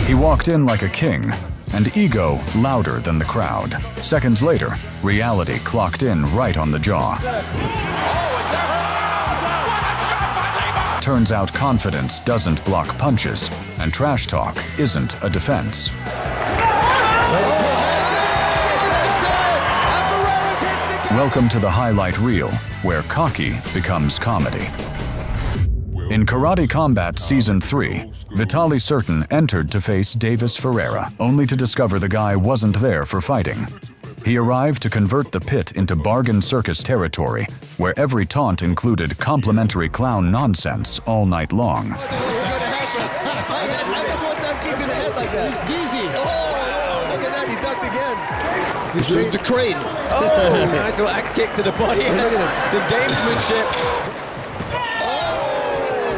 He walked in like a king, and ego louder than the crowd. Seconds later, reality clocked in right on the jaw. Turns out confidence doesn't block punches, and trash talk isn't a defense. Welcome to the highlight reel, where cocky becomes comedy. In Karate Combat Season 3, Vitali Certain entered to face Davis Ferrer, only to discover the guy wasn't there for fighting. He arrived to convert the pit into bargain circus territory, where every taunt included complimentary clown nonsense all night long. He's doing the crane. Oh, nice little axe kick to the body. Some gamesmanship.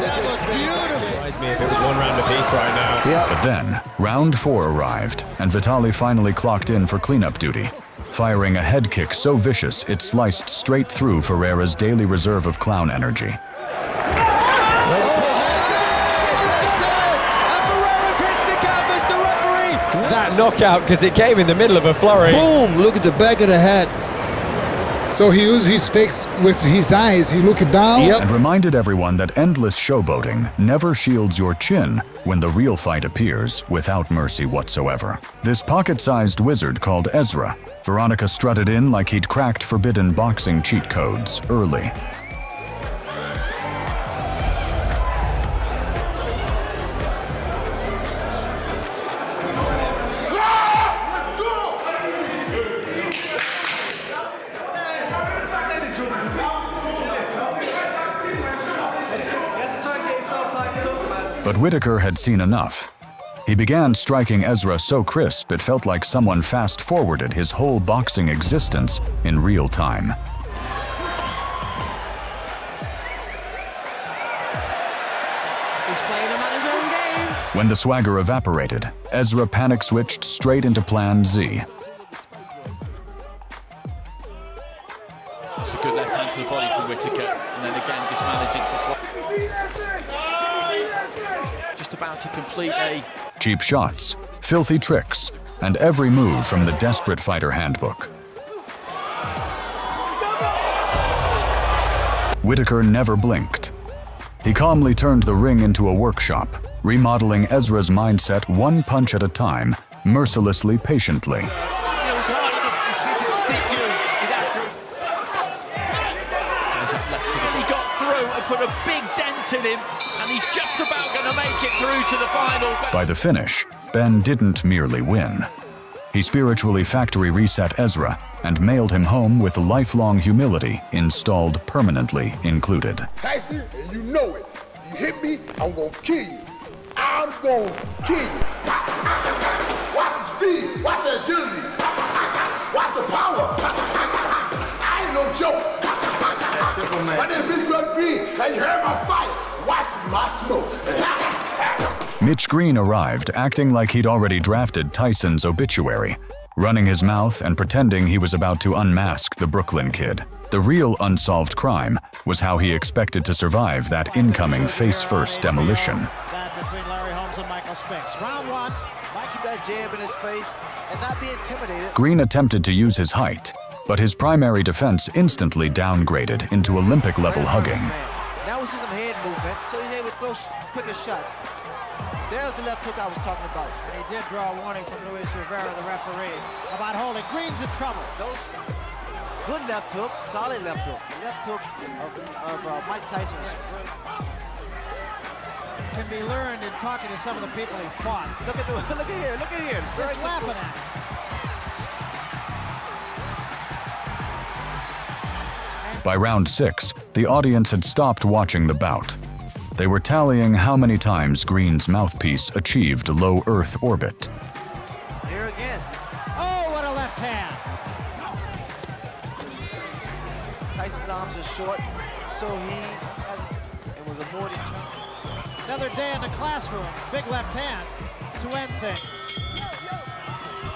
That was beautiful. Me if it was one round apiece right now. Yeah. But then, round 4 arrived, and Vitali finally clocked in for cleanup duty, firing a head kick so vicious it sliced straight through Ferreira's daily reserve of clown energy. That knockout, because it came in the middle of a flurry. Boom! Look at the back of the head. So he used his face with his eyes, he looked down. Yep. And reminded everyone that endless showboating never shields your chin when the real fight appears without mercy whatsoever. This pocket-sized wizard called Ezra, Veronica strutted in like he'd cracked forbidden boxing cheat codes early. But Whitaker had seen enough. He began striking Ezra so crisp it felt like someone fast-forwarded his whole boxing existence in real time. He's playing him at his own game. When the swagger evaporated, Ezra panic-switched straight into Plan Z. It's a good left hand to the body from Whitaker, and then again just manages to slide. Just about to complete a... Cheap shots, filthy tricks, and every move from the Desperate Fighter handbook. Whitaker never blinked. He calmly turned the ring into a workshop, remodeling Ezra's mindset one punch at a time, mercilessly patiently. He got through and put a big dent in him, and he's just about going to make it through to the final. By the finish, Ben didn't merely win. He spiritually factory reset Ezra and mailed him home with lifelong humility installed permanently included. Tyson, and you know it. You hit me, I'm gonna kill you. I'm gonna kill you. Watch the speed, watch the agility, watch the power. I ain't no joke. My name is Mitch Green, and you heard my fight. Watch my smoke. Mitch Green arrived acting like he'd already drafted Tyson's obituary, running his mouth and pretending he was about to unmask the Brooklyn Kid. The real unsolved crime was how he expected to survive that incoming face-first demolition. Between Larry Holmes and Michael Spinks. Round 1, Mike keep that jab in his face and not be intimidated. Green attempted to use his height, but his primary defense instantly downgraded into Olympic-level hugging. Now we see some head movement, so he's able to throw quicker shots. There's the left hook I was talking about. And he did draw a warning from Luis Rivera, the referee, about holding. Green's in trouble. Those good left hooks, solid left hook. The left hook of Mike Tyson's can be learned in talking to some of the people he fought. Look at here. Just laughing at him. By round 6, the audience had stopped watching the bout. They were tallying how many times Green's mouthpiece achieved low Earth orbit. Here again. Oh, what a left hand. Tyson's arms are short, so it was a more determined. Another day in the classroom. Big left hand to end things.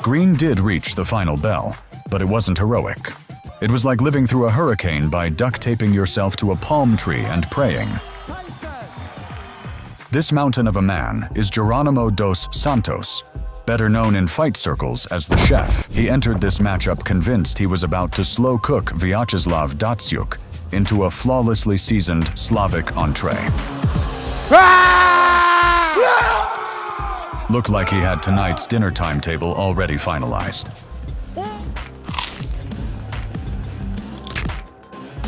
Green did reach the final bell, but it wasn't heroic. It was like living through a hurricane by duct taping yourself to a palm tree and praying. This mountain of a man is Geronimo dos Santos, better known in fight circles as the Chef. He entered this matchup convinced he was about to slow cook Vyacheslav Datsuk into a flawlessly seasoned Slavic entree. Looked like he had tonight's dinner timetable already finalized.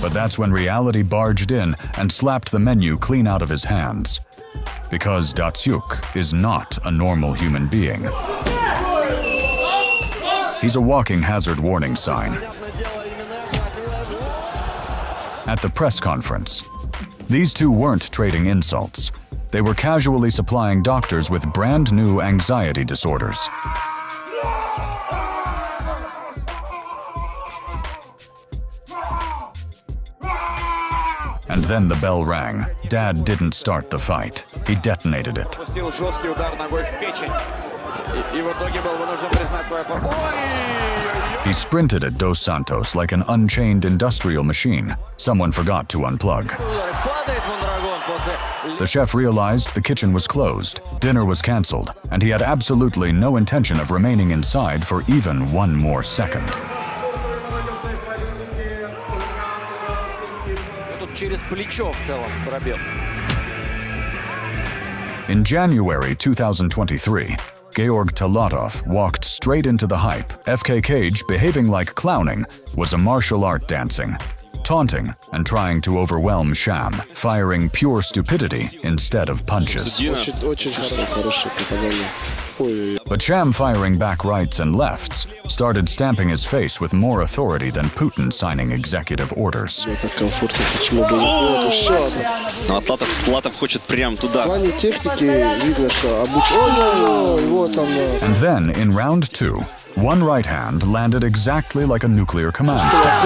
But that's when reality barged in and slapped the menu clean out of his hands. Because Datsuk is not a normal human being. He's a walking hazard warning sign. At the press conference, these two weren't trading insults. They were casually supplying doctors with brand new anxiety disorders. And then the bell rang. Dad didn't start the fight. He detonated it. He sprinted at Dos Santos like an unchained industrial machine someone forgot to unplug. The chef realized the kitchen was closed, dinner was canceled, and he had absolutely no intention of remaining inside for even one more second. In January 2023, Georg Talatov walked straight into the hype. FK Cage, behaving like clowning, was a martial art dancing, taunting and trying to overwhelm Sham, firing pure stupidity instead of punches. But Sham, firing back rights and lefts, started stamping his face with more authority than Putin signing executive orders. And then, in round 2, one right hand landed exactly like a nuclear command staff,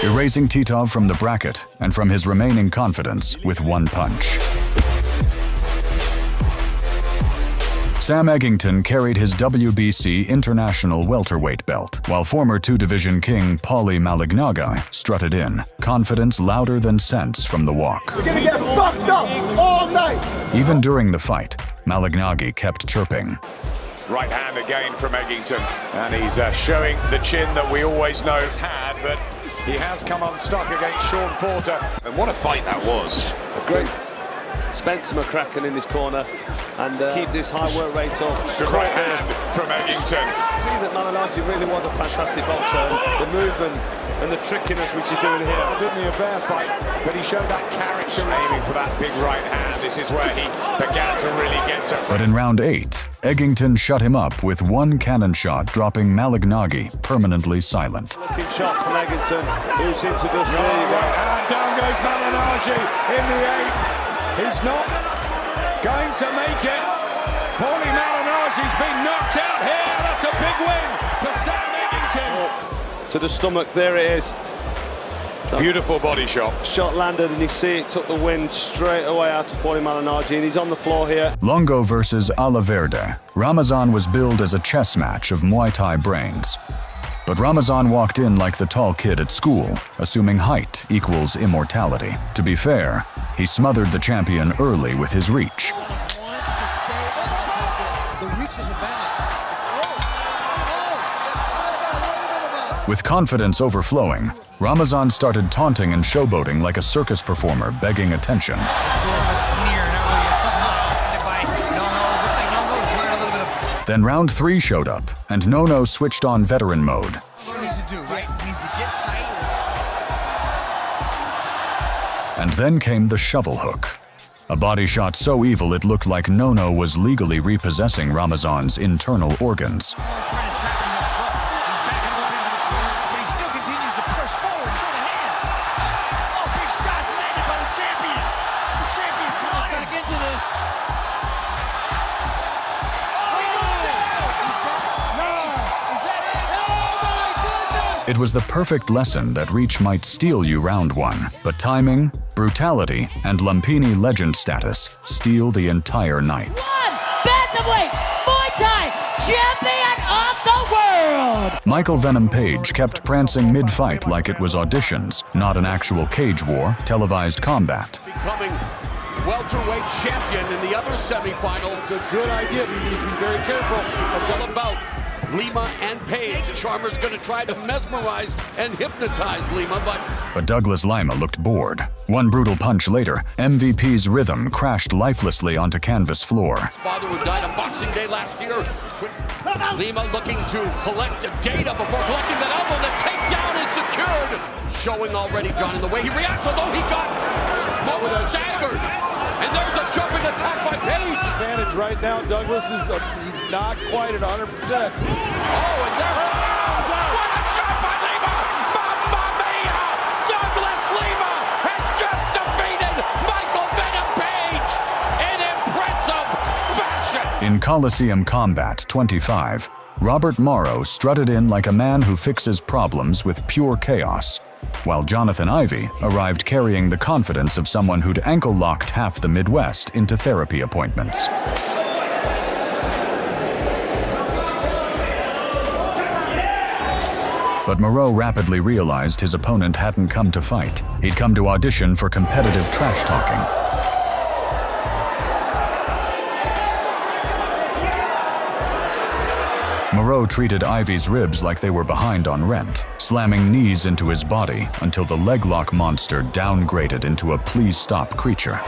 erasing Titov from the bracket and from his remaining confidence with one punch. Sam Edgington carried his WBC International welterweight belt, while former two-division king Paulie Malagnaga strutted in, confidence louder than sense from the walk. You're gonna get fucked up all night. Even during the fight, Malagnaga kept chirping. Right hand again from Edgington, and he's showing the chin that we always know he's had, but he has come unstuck against Sean Porter. And what a fight that was. Great. Spencer McCracken in his corner and keep this high work rate up. Good right hand from Edgington. See that Malagnaga really was a fantastic boxer. The movement and the trickiness which he's doing here. Didn't he a bear fight, but he showed that character aiming for that big right hand. This is where he began to really get to. But in round 8, Edgington shut him up with one cannon shot, dropping Malagnaga permanently silent. Looking shots from Edgington, who seems to just... There you go. And down goes Malagnaga in the 8th. He's not going to make it. Paulie Malagnagi's been knocked out here. That's a big win for Sam Edgington. To the stomach, there it is. Beautiful body shot. Shot landed and you see it took the wind straight away out to Paulie Malagnaga, and he's on the floor here. Longo versus Alaverde. Ramazan was billed as a chess match of Muay Thai brains. But Ramazan walked in like the tall kid at school, assuming height equals immortality. To be fair, he smothered the champion early with his reach. With confidence overflowing, Ramazan started taunting and showboating like a circus performer begging attention. Then round 3 showed up, and No-No switched on veteran mode. And then came the shovel hook. A body shot so evil it looked like No-No was legally repossessing Ramazan's internal organs. It was the perfect lesson that reach might steal you round 1, but timing, brutality, and Lumpini legend status steal the entire night. One bantamweight Muay Thai champion of the world! crowd. Michael Venom Paige kept prancing mid-fight like it was auditions, not an actual cage war, televised combat. Becoming welterweight champion in the other semifinal. It's a good idea, but he needs to be very careful. It's all about Lima and Paige. Charmer's going to try to mesmerize and hypnotize Lima, but Douglas Lima looked bored. One brutal punch later, MVP's rhythm crashed lifelessly onto canvas floor. His father who died on Boxing Day last year. Lima looking to collect data before collecting that elbow. The takedown is secured. Showing already, John, in the way he reacts, although he got staggered. And there's a jumping attack by Paige. Advantage right now, Douglas is he's not quite at 100%. Oh, and there, what a shot by Lima! Mamma mia! Douglas Lima has just defeated Michael Venom Paige in impressive fashion. In Coliseum Combat 25, Robert Marrow strutted in like a man who fixes problems with pure chaos, while Jonathan Ivey arrived carrying the confidence of someone who'd ankle-locked half the Midwest into therapy appointments. But Marrow rapidly realized his opponent hadn't come to fight. He'd come to audition for competitive trash-talking. Marrow treated Ivey's ribs like they were behind on rent, slamming knees into his body until the leg-lock monster downgraded into a please-stop creature.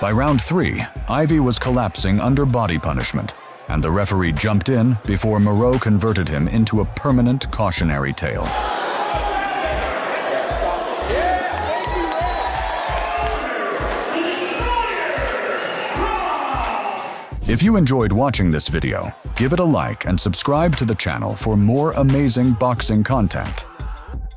By round 3, Ivey was collapsing under body punishment, and the referee jumped in before Marrow converted him into a permanent cautionary tale. If you enjoyed watching this video, give it a like and subscribe to the channel for more amazing boxing content.